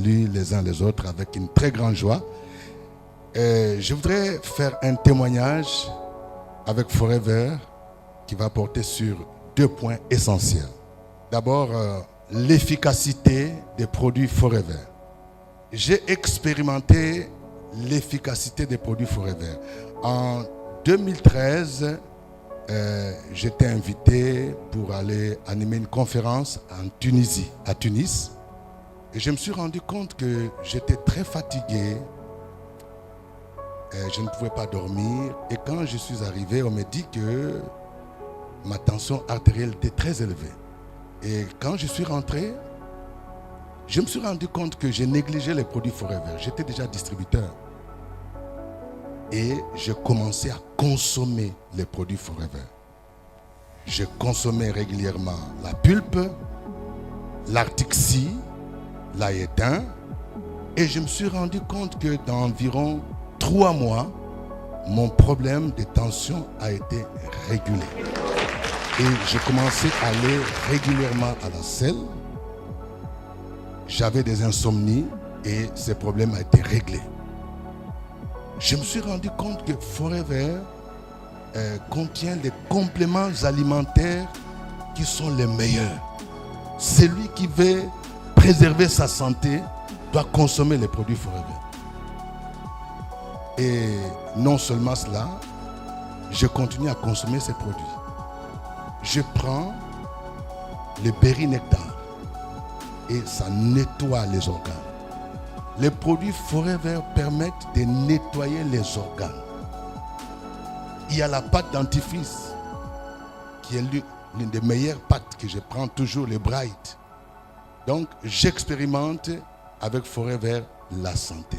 salue les uns les autres avec une très grande joie. Je voudrais faire un témoignage avec Forever qui va porter sur 2 points essentiels. D'abord, l'efficacité des produits Forever. J'ai expérimenté l'efficacité des produits Forever. En 2013, j'étais invité pour aller animer une conférence en Tunisie, à Tunis. Et je me suis rendu compte que j'étais très fatigué. Je ne pouvais pas dormir. Et quand je suis arrivé, on m'a dit que ma tension artérielle était très élevée. Et quand je suis rentré, je me suis rendu compte que j'ai négligé les produits Forever. J'étais déjà distributeur. Et je commençais à consommer les produits Forever. Je consommais régulièrement la pulpe, l'Artixi, l'Aétain. Et je me suis rendu compte que dans environ 3 mois, mon problème de tension a été régulé. Et j'ai commencé à aller régulièrement à la selle. J'avais des insomnies et ce problème a été réglé. Je me suis rendu compte que Forever contient les compléments alimentaires qui sont les meilleurs. Celui qui veut préserver sa santé doit consommer les produits Forever. Et non seulement cela, je continue à consommer ces produits. Je prends le berry nectar et ça nettoie les organes. Les produits Forever permettent de nettoyer les organes. Il y a la pâte dentifrice qui est l'une des meilleures pâtes que je prends toujours, le Bright. Donc j'expérimente avec Forever la santé.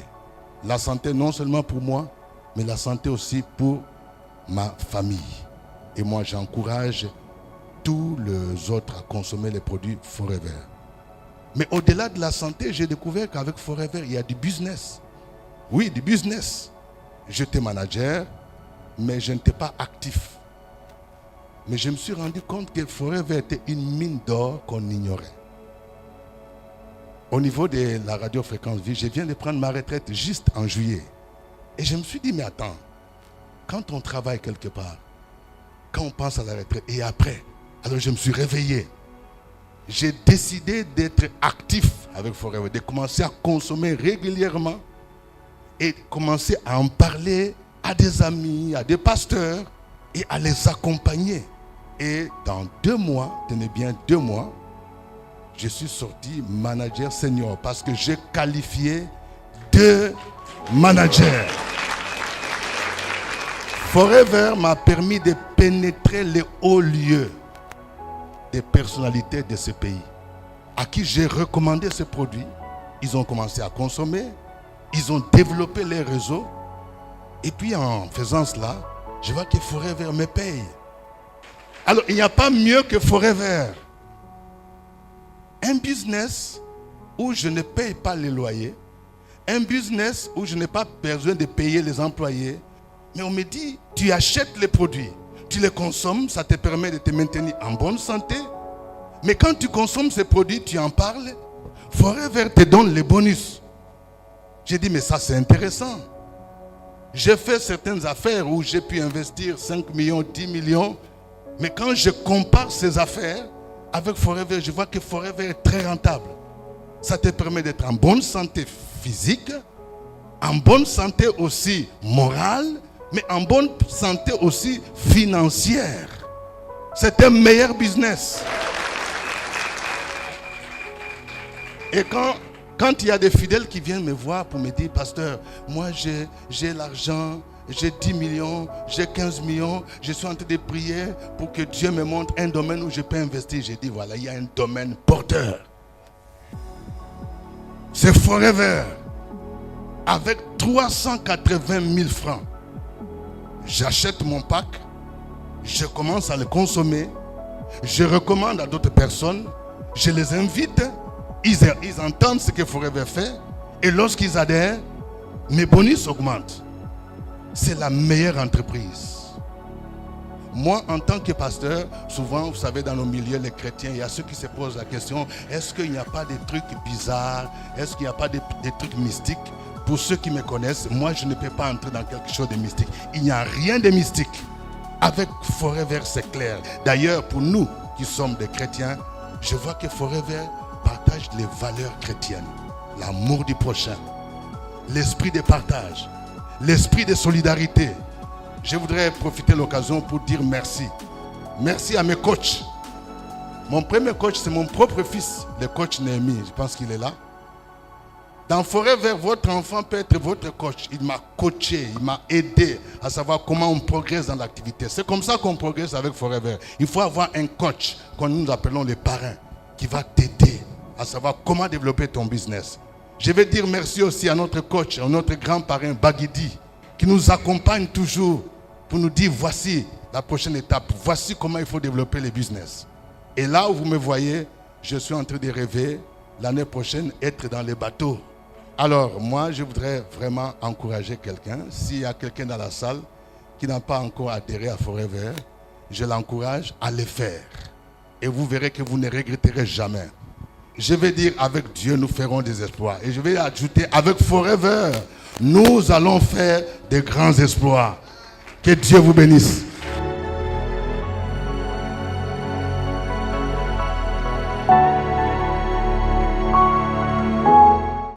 La santé non seulement pour moi, mais la santé aussi pour ma famille. Et moi j'encourage tous les autres à consommer les produits Forever. Mais au-delà de la santé, j'ai découvert qu'avec Forever, il y a du business. Oui, du business. J'étais manager, mais je n'étais pas actif. Mais je me suis rendu compte que Forever était une mine d'or qu'on ignorait. Au niveau de la radiofréquence vie, je viens de prendre ma retraite juste en juillet. Et je me suis dit, mais attends, quand on travaille quelque part, quand on pense à la retraite et après, alors je me suis réveillé. J'ai décidé d'être actif avec Forever, de commencer à consommer régulièrement et commencer à en parler à des amis, à des pasteurs et à les accompagner. Et dans 2 mois, tenez bien 2 mois, je suis sorti manager senior parce que j'ai qualifié 2 managers. Forever m'a permis de pénétrer les hauts lieux des personnalités de ce pays à qui j'ai recommandé ce produit. Ils ont commencé à consommer, ils ont développé les réseaux et puis en faisant cela, je vois que Forever me paye. Alors il n'y a pas mieux que Forever. Un business où je ne paye pas les loyers, un business où je n'ai pas besoin de payer les employés, mais on me dit, tu achètes les produits, tu les consommes, ça te permet de te maintenir en bonne santé. Mais quand tu consommes ces produits, tu en parles, Forever te donne les bonus. J'ai dit, mais ça c'est intéressant. J'ai fait certaines affaires où j'ai pu investir 5 millions, 10 millions. Mais quand je compare ces affaires avec Forever, je vois que Forever est très rentable. Ça te permet d'être en bonne santé physique, en bonne santé aussi morale, mais en bonne santé aussi financière. C'est un meilleur business. Et quand il y a des fidèles qui viennent me voir pour me dire, pasteur, moi j'ai l'argent, j'ai 10 millions, j'ai 15 millions, je suis en train de prier pour que Dieu me montre un domaine où je peux investir. J'ai dit, voilà, il y a un domaine porteur. C'est Forever. Avec 380 000 francs, j'achète mon pack, je commence à le consommer, je recommande à d'autres personnes, je les invite, ils entendent ce que Forever fait, et lorsqu'ils adhèrent, mes bonus augmentent. C'est la meilleure entreprise. Moi, en tant que pasteur, souvent, vous savez, dans nos milieux, les chrétiens, il y a ceux qui se posent la question, est-ce qu'il n'y a pas des trucs bizarres? Est-ce qu'il n'y a pas des trucs mystiques? Pour ceux qui me connaissent, moi, je ne peux pas entrer dans quelque chose de mystique. Il n'y a rien de mystique. Avec Forever, c'est clair. D'ailleurs, pour nous qui sommes des chrétiens, je vois que Forever partage les valeurs chrétiennes. L'amour du prochain, l'esprit de partage, l'esprit de solidarité. Je voudrais profiter de l'occasion pour dire merci. Merci à mes coachs. Mon premier coach, c'est mon propre fils, le coach Néhémie. Je pense qu'il est là. Dans Forever, votre enfant peut être votre coach. Il m'a coaché, il m'a aidé à savoir comment on progresse dans l'activité. C'est comme ça qu'on progresse avec Forever. Il faut avoir un coach, que nous appelons les parrains, qui va t'aider à savoir comment développer ton business. Je vais dire merci aussi à notre coach, à notre grand parrain Baguidi, qui nous accompagne toujours pour nous dire voici la prochaine étape, voici comment il faut développer le business. Et là où vous me voyez, je suis en train de rêver l'année prochaine être dans les bateaux. Alors moi, je voudrais vraiment encourager quelqu'un. S'il y a quelqu'un dans la salle qui n'a pas encore adhéré à Forever, je l'encourage à le faire. Et vous verrez que vous ne regretterez jamais. Je vais dire avec Dieu, nous ferons des exploits. Et je vais ajouter avec Forever, nous allons faire des grands exploits. Que Dieu vous bénisse.